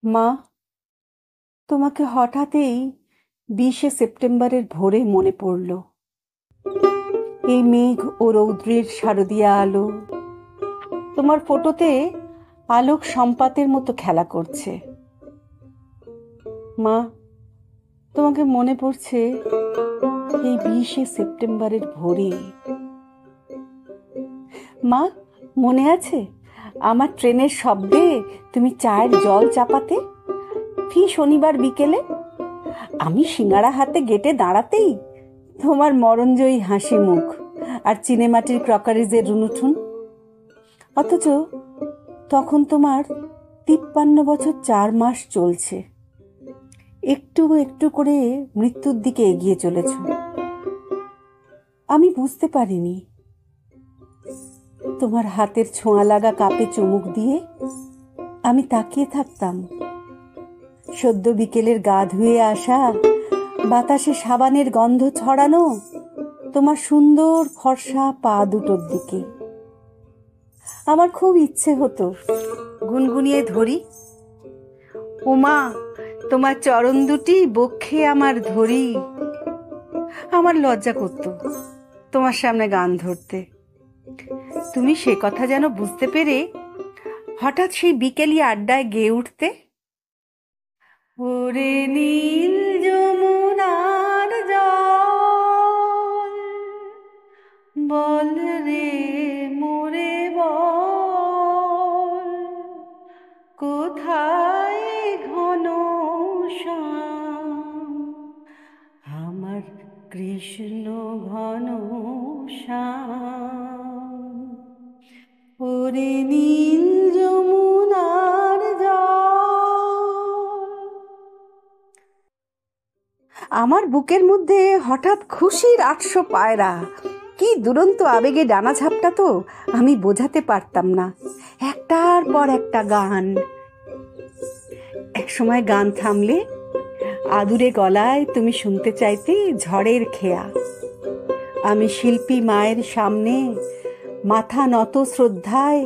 মা, তোমাকে হঠাৎই 20শে সেপ্টেম্বরের ভোরে মনে পড়ল। এই মেঘ ও রৌদ্রের শারদিয়া আলো তোমার ফটোতে আলোক সম্পাতের মতো খেলা করছে। মা, তোমাকে মনে পড়ছে এই 20শে সেপ্টেম্বরের ভোরে। মা, মনে আছে আমার ট্রেনের শব্দে তুমি চায়ের জল চাপাতে? শনিবার বিকেলে আমি সিঙ্গারা হাতে গেটে দাঁড়াতেই তোমার মরণজয়ী হাসি মুখ আর চিনেমাটির ক্রকারিজের রুনুঠুন। অথচ তখন তোমার 53 বছর 4 মাস চলছে। একটু একটু করে মৃত্যুর দিকে এগিয়ে চলেছ। আমি বুঝতে পারিনি। তোমার হাতের ছোঁয়া লাগা কাপে চুমুক দিয়ে আমি তাকিয়ে থাকতাম। সদ্য বিকেলের গা ধুয়ে আসা বাতাসে সাবানের গন্ধ ছড়ানো তোমার সুন্দর ফর্সা পা দুটোর দিকে। আমার খুব ইচ্ছে হতো গুনগুনিয়ে ধরি, ওমা তোমার চরণ দুটি বক্ষে আমার ধরি। আমার লজ্জা করত তোমার সামনে গান ধরতে। তুমি সে কথা যেন বুঝতে পেরে হঠাৎ সেই বিকেলি আড্ডায় গেয়ে উঠতে, ওরে নীল যমুনার জল বল রে মোরে বল, কোথায় ঘন শ্যাম আমার কৃষ্ণ ঘন শ্যাম। ওরে নীল যমুনার জল। আমার বুকের মধ্যে হঠাৎ খুশির 800 পায়রা কি দুরন্ত আবেগে ডানা ঝাপটাতো আমি বোঝাতে পারতাম না। একটার পর একটা গান। এক সময় গান থামলে আদুরে গলায় তুমি শুনতে চাইতে ঝড়ের খেয়া। আমি শিল্পী মায়ের সামনে মাথা নত শ্রদ্ধায়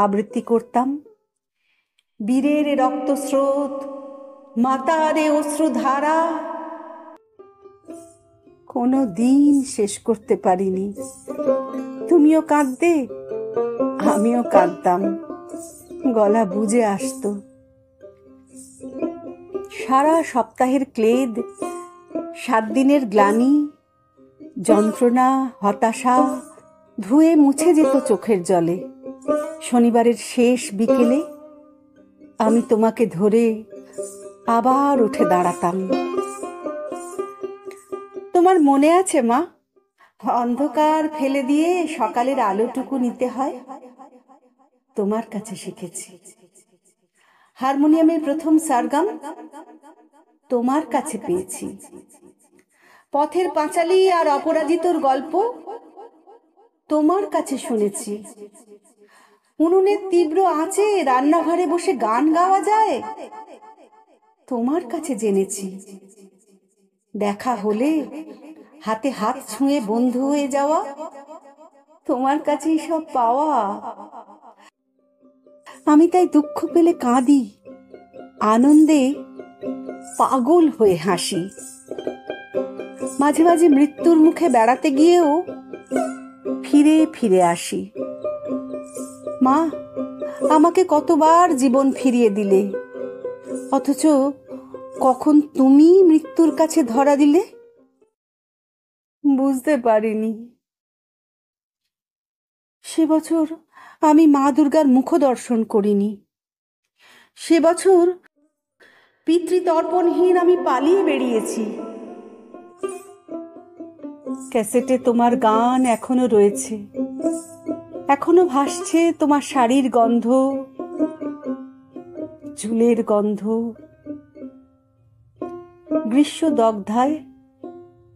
আবৃত্তি করতাম, বীরের রক্তস্রোত মাতারে অশ্রুধারা। কোনো দিন শেষ করতে পারিনি। তুমিও কাঁদতে, আমিও কাঁদতাম, গলা বুজে আসতো। সারা সপ্তাহের ক্লেদ, 7 দিনের গ্লানি, যন্ত্রণা, হতাশা ধুয়ে মুছে যেত চোখের জলে। শনিবারের শেষ বিকেলে আমি তোমাকে ধরে আবার উঠে দাঁড়াতাম। তোমার মনে আছে মা, অন্ধকার ফেলে দিয়ে সকালের আলোটুকু নিতে হয়? তোমার কাছে শিখেছি। হারমোনিয়ামের প্রথম সারগাম তোমার কাছে পেয়েছি। পথের পাঁচালী আর অপরাজিতর গল্প তোমার কাছে শুনেছি। উনুনের তীব্র আঁচে রান্নাঘরে বসে গান গাওয়া যায় তোমার কাছে জেনেছি। দেখা হলে হাতে হাত ছুঁয়ে বন্ধু হয়ে যাওয়া তোমার কাছেই সব পাওয়া। আমি তাই দুঃখ পেলে কাঁদি, আনন্দে পাগল হয়ে হাসি। মাঝে মাঝে মৃত্যুর মুখে বেড়াতে গিয়েও ফিরে ফিরে আসি। মা, আমাকে কতবার জীবন ফিরিয়ে দিলে, অথচ কখন তুমি মৃত্যুর কাছে ধরা দিলে বুঝতে পারিনি। সে বছর আমি মা দুর্গার মুখ দর্শন করিনি। সে বছর পিতৃতর্পণহীন আমি পালিয়ে বেরিয়েছি। ক্যাসেটে তোমার গান এখনো রয়েছে, এখনো ভাসছে তোমার শাড়ির গন্ধ, চুলের গন্ধ। গ্রীষ্ম দগ্ধায়,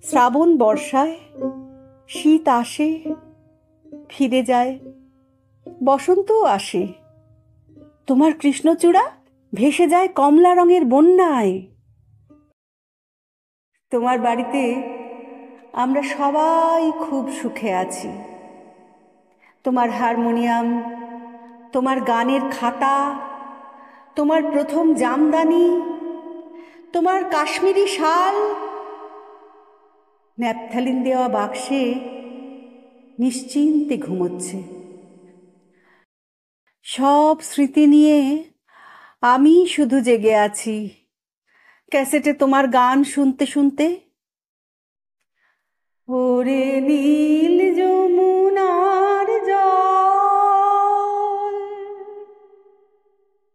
শ্রাবণ বর্ষায়, শীত আসে ফিরে যায়, বসন্তও আসে। তোমার কৃষ্ণচূড়া ভেসে যায় কমলা রঙের বন্যায়। তোমার বাড়িতে আমরা সবাই খুব সুখে আছি। তোমার হারমোনিয়াম, তোমার গানের খাতা, তোমার প্রথম জামদানি, তোমার কাশ্মীরি শাল ন্যাপথালিন দেওয়া বাক্সে নিশ্চিন্তে ঘুমোচ্ছে। সব স্মৃতি নিয়ে আমি শুধু জেগে আছি, ক্যাসেটে তোমার গান শুনতে শুনতে। ওরে নীল যমুনা